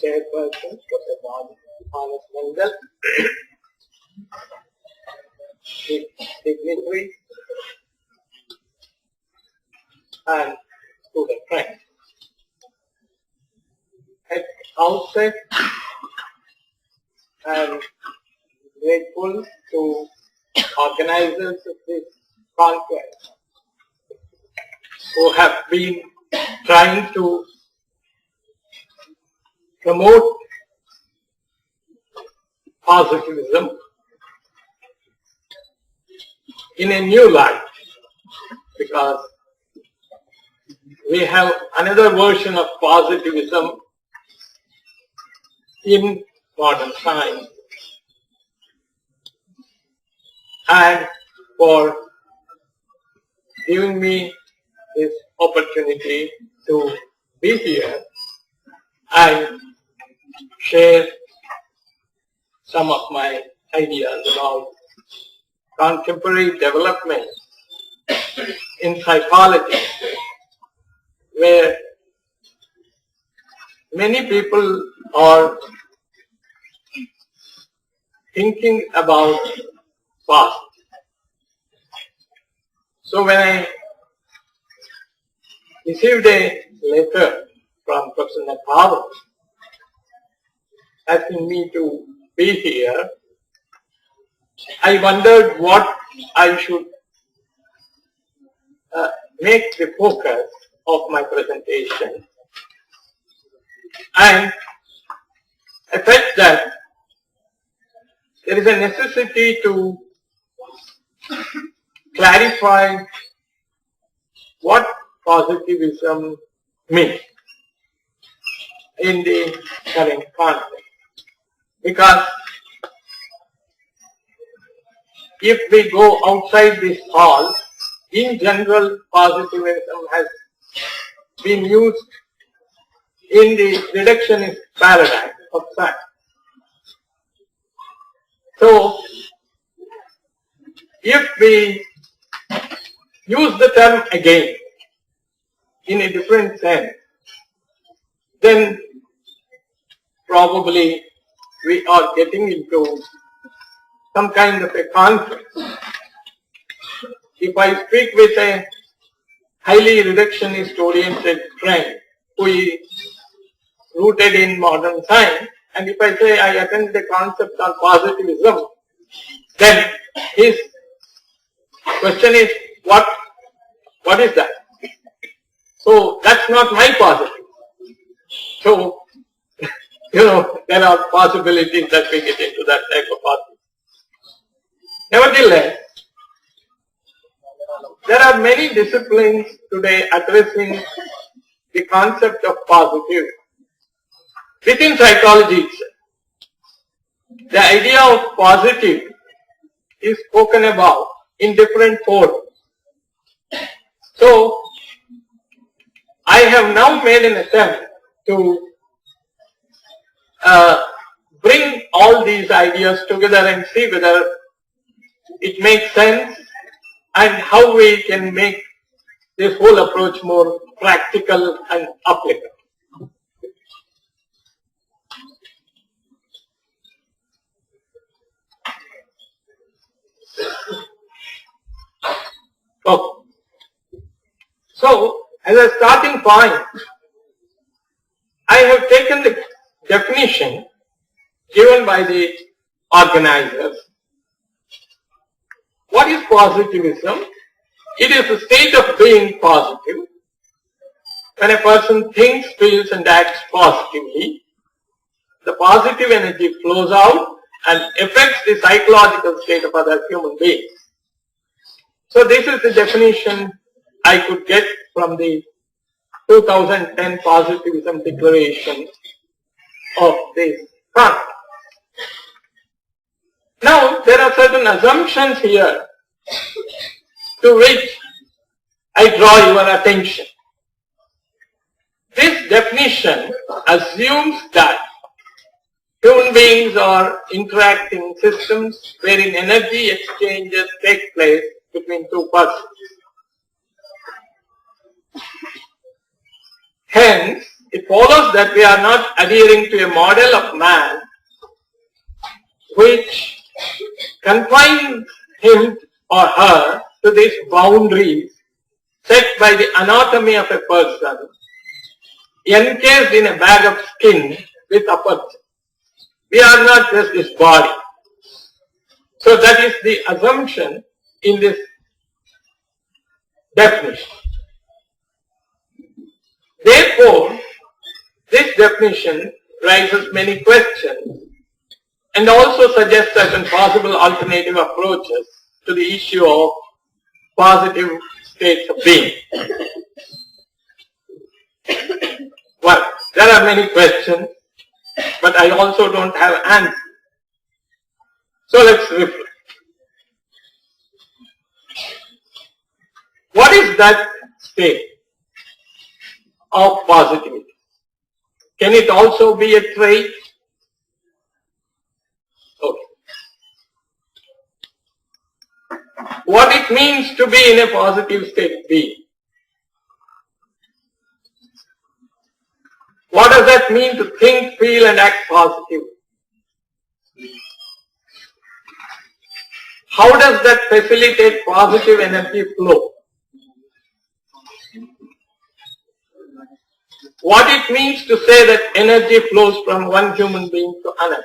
Chairperson, Dr. Manas Mandal, dignitaries, and student friends. At outset, I am grateful to organizers of this conference who have been trying to promote positivism in a new light, because we have another version of positivism in modern science, and for giving me this opportunity to be here and share some of my ideas about contemporary development in psychology, where many people are thinking about past. So when I received a letter from Professor Nathavan asking me to be here, I wondered what I should make the focus of my presentation, and I felt that there is a necessity to clarify what positivism means in the current context. Because if we go outside this hall, in general, positivism has been used in the reductionist paradigm of science. So, if we use the term again in a different sense, then probably we are getting into some kind of a conflict. If I speak with a highly reductionist oriented friend who is rooted in modern science, and if I say I attend the concept on positivism, then his question is, what is that? So that's not my positive. So, there are possibilities that we get into that type of positive. Nevertheless, there are many disciplines today addressing the concept of positive within psychology itself. The idea of positive is spoken about in different forms. So, I have now made an attempt to bring all these ideas together and see whether it makes sense and how we can make this whole approach more practical and applicable. Okay. So, as a starting point, I have taken the definition given by the organizers. What is positivism? It is a state of being positive. When a person thinks, feels and acts positively, the positive energy flows out and affects the psychological state of other human beings. So this is the definition I could get from the 2010 Positivism Declaration of this concept. Now, there are certain assumptions here to which I draw your attention. This definition assumes that Human beings are interacting systems wherein energy exchanges take place between two persons. Hence, it follows that we are not adhering to a model of man which confines him or her to these boundaries set by the anatomy of a person, encased in a bag of skin with aperture. We are not just this body. So that is the assumption in this definition. Therefore, this definition raises many questions and also suggests certain possible alternative approaches to the issue of positive states of being. Well, there are many questions, but I also don't have answers. So let's reflect. What is that state of positivity? Can it also be a trait? Okay. What it means to be in a positive state of being? What does that mean to think, feel and act positively? How does that facilitate positive energy flow? What it means to say that energy flows from one human being to another?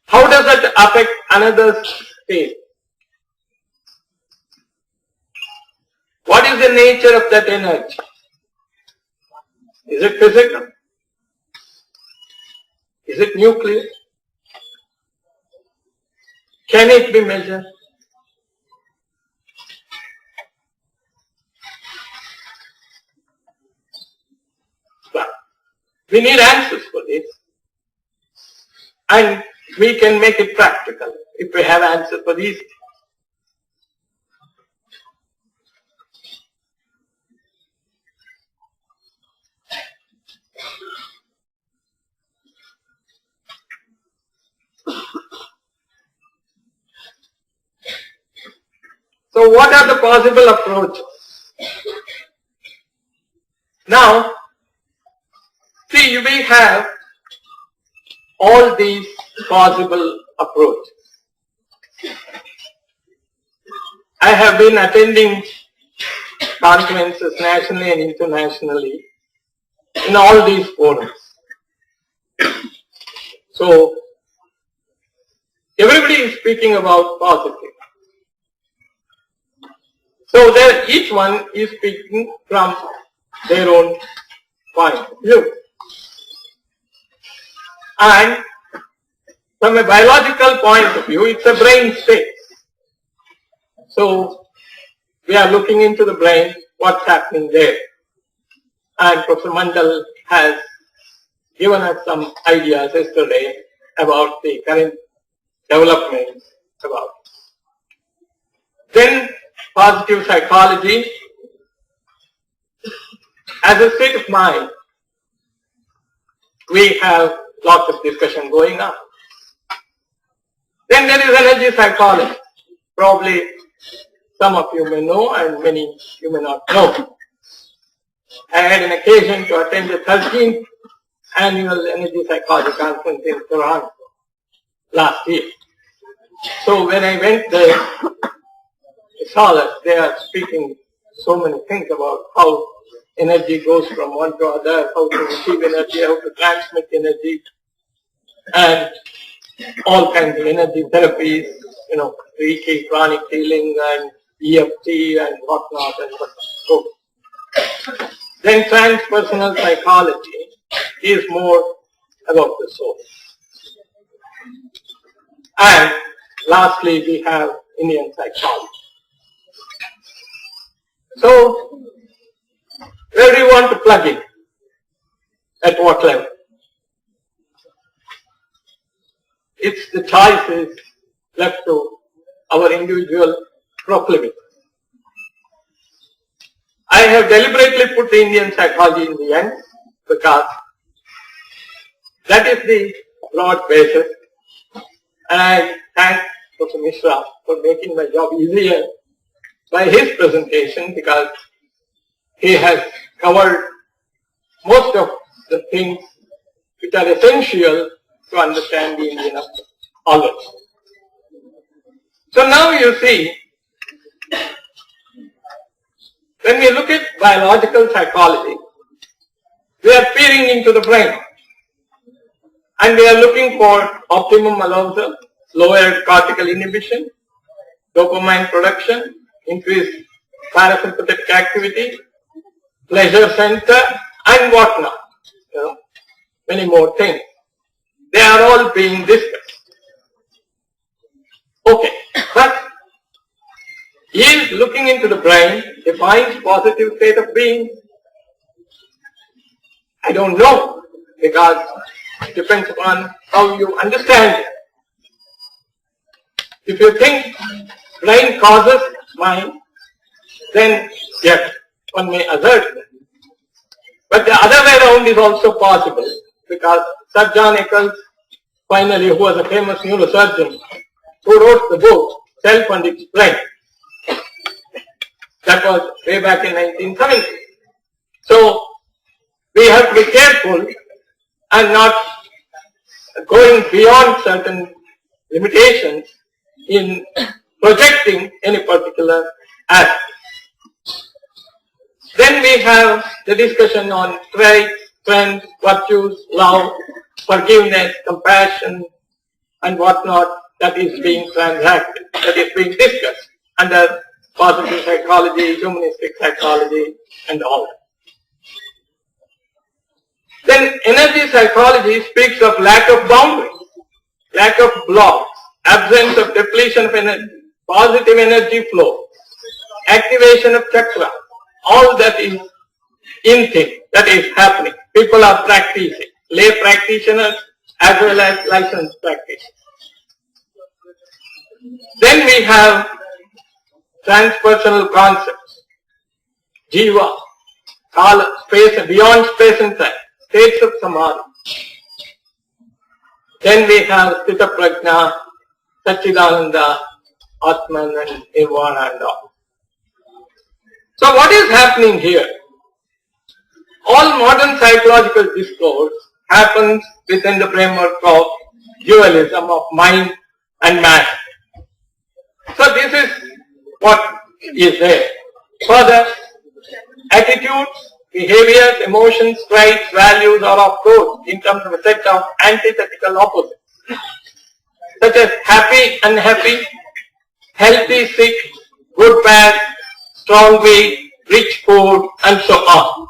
How does that affect another's state? What is the nature of that energy? Is it physical? Is it nuclear? Can it be measured? But we need answers for this. And we can make it practical if we have answers for these. So what are the possible approaches? Now, see, we have all these possible approaches. I have been attending conferences nationally and internationally in all these forums. So, everybody is speaking about positive. So there, each one is speaking from their own point of view. And from a biological point of view, it's a brain space. So we are looking into the brain, what's happening there. And Professor Mandal has given us some ideas yesterday about the current developments about it. Then positive psychology as a state of mind. We have lots of discussion going on. Then there is energy psychology. Probably some of you may know and many you may not know. I had an occasion to attend the 13th annual energy psychology conference in Toronto last year. So when I went there, I saw that they are speaking so many things about how energy goes from one to other, how to receive energy, how to transmit energy, and all kinds of energy therapies, Reiki, chronic healing, and EFT, and whatnot, and whatnot. So, then transpersonal psychology is more about the soul. And lastly, we have Indian psychology. So, where do you want to plug in? At what level? It's the choice is left to our individual proclivity. I have deliberately put the Indian psychology in the end because That is the broad basis. And I thank Professor Mishra for making my job easier by his presentation, because he has covered most of the things which are essential to understand the Indian approach. So now you see, when we look at biological psychology, we are peering into the brain and we are looking for optimum arousal, lowered cortical inhibition, dopamine production, increased parasympathetic activity, pleasure center, and whatnot. Many more things. They are all being discussed. Okay, but he is looking into the brain, defines positive state of being. I don't know, because it depends upon how you understand it. If you think brain causes mind, then yes, one may assert that. But the other way around is also possible, because Sir John Eccles, finally, who was a famous neurosurgeon, who wrote the book Self and Its Brain. That was way back in 1970. So we have to be careful and not going beyond certain limitations in projecting any particular aspect. Then we have the discussion on traits, strengths, virtues, love, forgiveness, compassion, and whatnot that is being transacted, that is being discussed under positive psychology, humanistic psychology, and all that. Then energy psychology speaks of lack of boundaries, lack of blocks, absence of depletion of energy, positive energy flow, activation of chakra. All that is in thing, that is happening. People are practicing, lay practitioners as well as licensed practitioners. Then we have transpersonal concepts, jiva, kala, space, beyond space and time, states of samadhi. Then we have Sthita Prajna, Satchidananda, Atman and Nirvana and all. So what is happening here? All modern psychological discourse happens within the framework of dualism of mind and matter. So this is what is there. Further, attitudes, behaviors, emotions, traits, values are of course in terms of a set of antithetical opposites, such as happy, unhappy, healthy, sick, good, bad, strong, weak, rich, poor, and so on.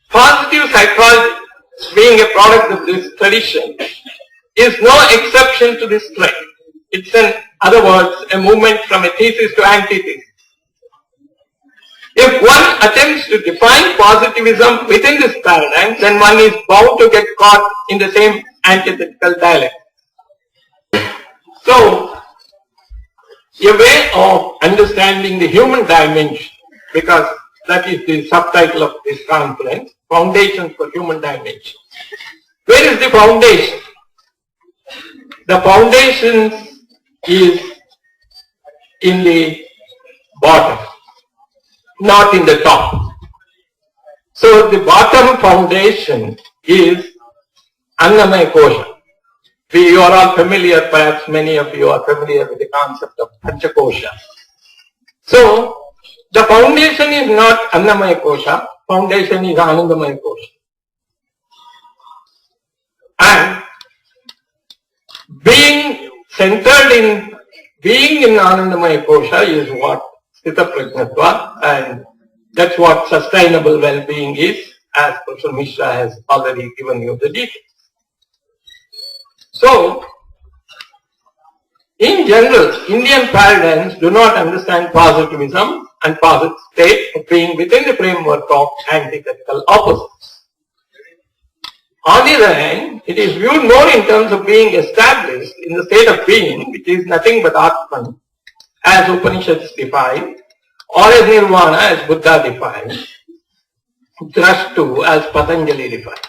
Positive psychology, being a product of this tradition, is no exception to this trend. It's in other words a movement from a thesis to antithesis. If one attempts to define positivism within this paradigm, then one is bound to get caught in the same antithetical dialect. So, a way of understanding the human dimension, because that is the subtitle of this conference, Foundations for Human Dimension. Where is the foundation? The foundation is in the bottom, not in the top. So the bottom foundation is Annamaya Kosha. You are all familiar, perhaps many of you are familiar with the concept of Panchakosha. So the foundation is not Annamaya Kosha, foundation is Anandamaya Kosha. And being centered in being in Anandamaya Kosha is what Sthita Prajnatva, and that's what sustainable well-being is, as Professor Mishra has already given you the details. So, in general, Indian paradigms do not understand positivism and positive state of being within the framework of antithetical opposites. On the other hand, it is viewed more in terms of being established in the state of being, which is nothing but Atman, as Upanishads define, or as Nirvana, as Buddha defines, Drashtu, as Patanjali defines.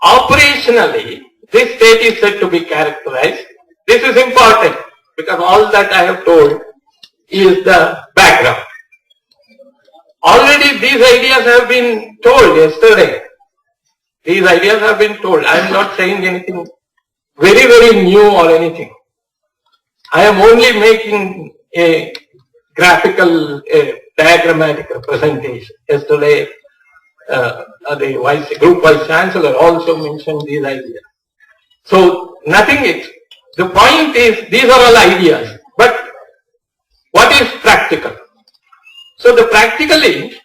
Operationally, this state is said to be characterized. This is important because all that I have told is the background. Already these ideas have been told yesterday. These ideas have been told. I am not saying anything very, very new or anything. I am only making a graphical, diagrammatic representation. Yesterday, the group vice chancellor also mentioned these ideas. So nothing is, the point is these are all ideas, but what is practical? So the practically,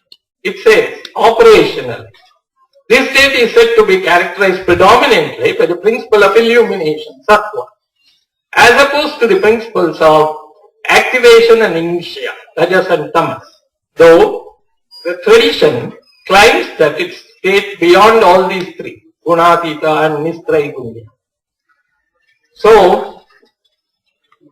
it says operational. This state is said to be characterized predominantly by the principle of illumination, sattva, as opposed to the principles of activation and inertia, rajas and tamas. Though the tradition claims that its state beyond all these three, gunatita and nistraigunya. So,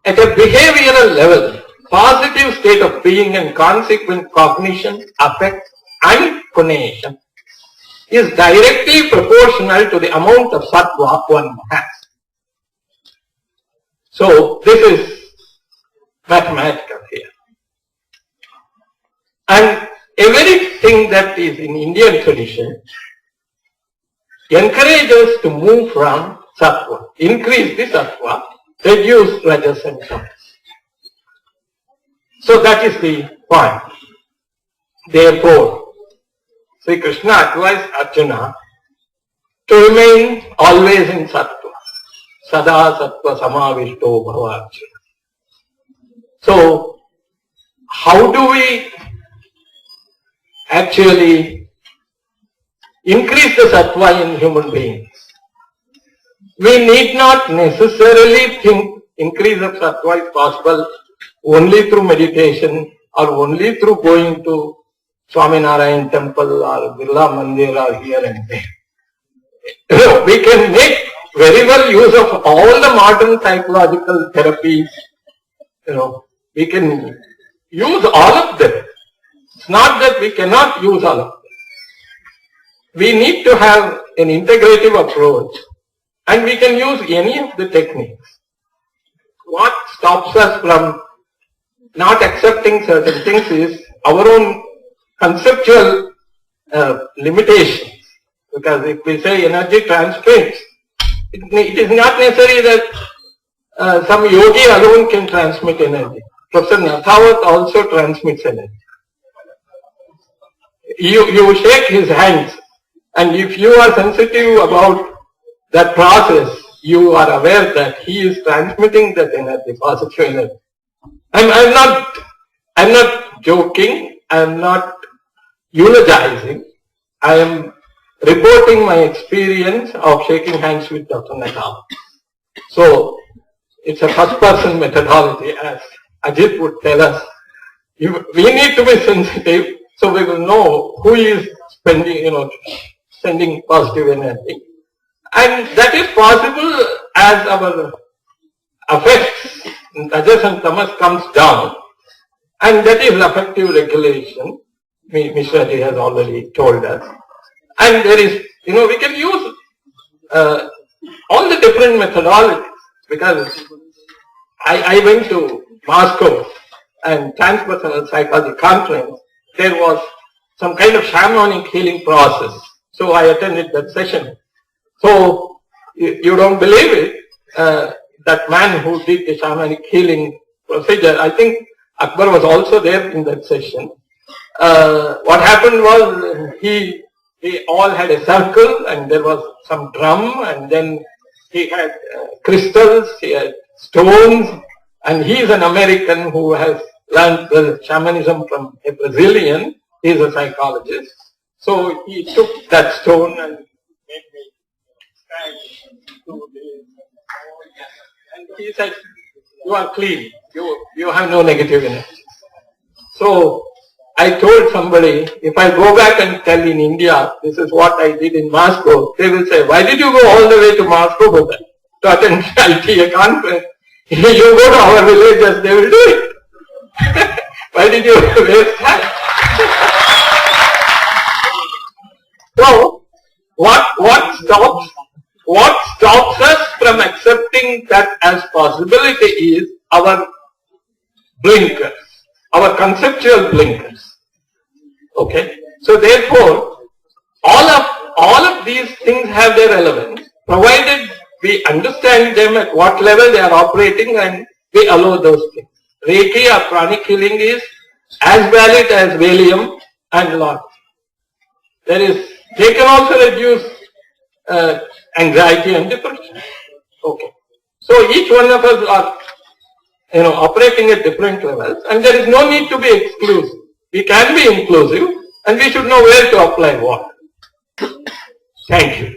at a behavioral level, positive state of being and consequent cognition, affect and conation is directly proportional to the amount of sattva one has. So, this is mathematical here. And everything that is in Indian tradition encourages us to move from sattva, increase the sattva, reduce rajas and tamas. So that is the point. Therefore, Sri Krishna advised Arjuna to remain always in sattva. Sada sattva samavishto bhava Arjuna. So, how do we actually increase the sattva in human beings? We need not necessarily think increase of sattva is possible only through meditation or only through going to Swaminarayan temple or Birla Mandir or here and there. We can make very well use of all the modern psychological therapies. We can use all of them. It's not that we cannot use all of them. We need to have an integrative approach and we can use any of the techniques. What stops us from not accepting certain things is our own conceptual limitations. Because if we say energy transmits, it is not necessary that some yogi alone can transmit energy. Professor Nathawat also transmits energy. You shake his hands, and if you are sensitive about that process, you are aware that he is transmitting that energy, positive energy. I'm not joking, I'm not eulogizing, I am reporting my experience of shaking hands with Dr. Nathawat. So, it's a first person methodology, as Ajit would tell us. We need to be sensitive so we will know who is sending positive energy. And that is possible as our affects, rajas and tamas comes down, and that is affective regulation. Mishraji has already told us. And there is, we can use all the different methodologies, because I went to Moscow and transpersonal psychology conference. There was some kind of shamanic healing process. So I attended that session. So you don't believe it, that man who did the shamanic healing procedure, I think Akbar was also there in that session. What happened was he all had a circle and there was some drum, and then he had crystals, he had stones, and he is an American who has learned the shamanism from a Brazilian. He is a psychologist. So he took that stone and made me stand and do this. And he said, you are clean, you have no negative energy. So I told somebody, if I go back and tell in India, this is what I did in Moscow, they will say, why did you go all the way to Moscow for that? To attend a conference. You go to our villages, they will do it. Why did you waste time? So, what stops us from accepting that as possibility is our blinkers, our conceptual blinkers. Okay, so therefore, all of these things have their relevance, provided we understand them at what level they are operating and we allow those things. Reiki or pranic healing is as valid as Valium and lot. They can also reduce anxiety and depression. Okay, so each one of us are operating at different levels, and there is no need to be exclusive. We can be inclusive, and we should know where to apply what. Thank you.